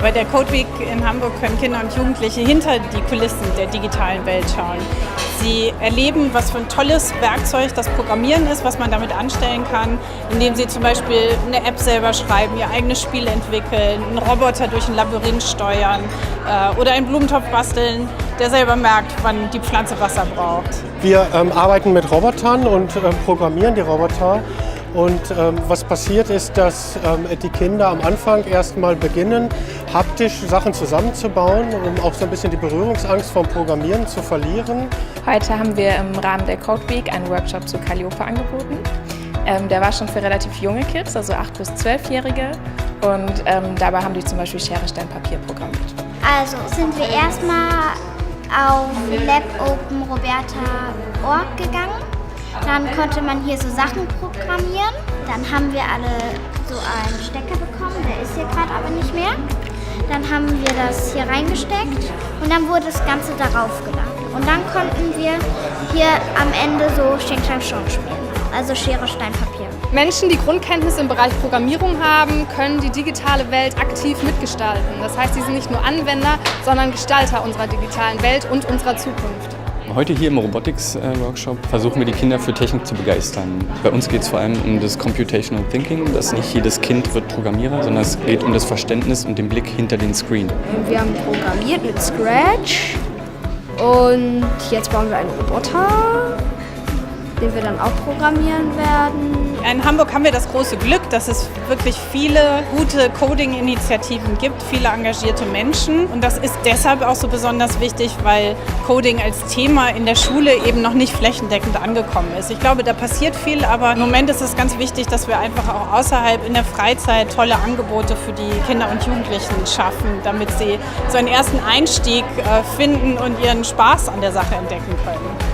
Bei der Code Week in Hamburg können Kinder und Jugendliche hinter die Kulissen der digitalen Welt schauen. Sie erleben, was für ein tolles Werkzeug das Programmieren ist, was man damit anstellen kann, indem sie zum Beispiel eine App selber schreiben, ihr eigenes Spiel entwickeln, einen Roboter durch ein Labyrinth steuern oder einen Blumentopf basteln, der selber merkt, wann die Pflanze Wasser braucht. Wir arbeiten mit Robotern und programmieren die Roboter. Und was passiert ist, dass die Kinder am Anfang erstmal beginnen, haptisch Sachen zusammenzubauen, um auch so ein bisschen die Berührungsangst vom Programmieren zu verlieren. Heute haben wir im Rahmen der Code Week einen Workshop zu Calliope angeboten. Der war schon für relativ junge Kids, also 8- bis 12-Jährige. Und dabei haben die zum Beispiel Schere, Stein, Papier programmiert. Also sind wir erstmal auf labopenroberta.org gegangen. Dann konnte man hier so Sachen programmieren. Dann haben wir alle so einen Stecker bekommen, der ist hier gerade aber nicht mehr. Dann haben wir das hier reingesteckt und dann wurde das Ganze darauf geladen. Und dann konnten wir hier am Ende so Schenk, Schreib, Schon spielen. Also Schere, Stein, Papier. Menschen, die Grundkenntnisse im Bereich Programmierung haben, können die digitale Welt aktiv mitgestalten. Das heißt, sie sind nicht nur Anwender, sondern Gestalter unserer digitalen Welt und unserer Zukunft. Heute hier im Robotics-Workshop versuchen wir die Kinder für Technik zu begeistern. Bei uns geht es vor allem um das Computational Thinking, dass nicht jedes Kind wird Programmierer, sondern es geht um das Verständnis und den Blick hinter den Screen. Wir haben programmiert mit Scratch und jetzt bauen wir einen Roboter, den wir dann auch programmieren werden. In Hamburg haben wir das große Glück, dass es wirklich viele gute Coding-Initiativen gibt, viele engagierte Menschen. Und das ist deshalb auch so besonders wichtig, weil Coding als Thema in der Schule eben noch nicht flächendeckend angekommen ist. Ich glaube, da passiert viel, aber im Moment ist es ganz wichtig, dass wir einfach auch außerhalb in der Freizeit tolle Angebote für die Kinder und Jugendlichen schaffen, damit sie so einen ersten Einstieg finden und ihren Spaß an der Sache entdecken können.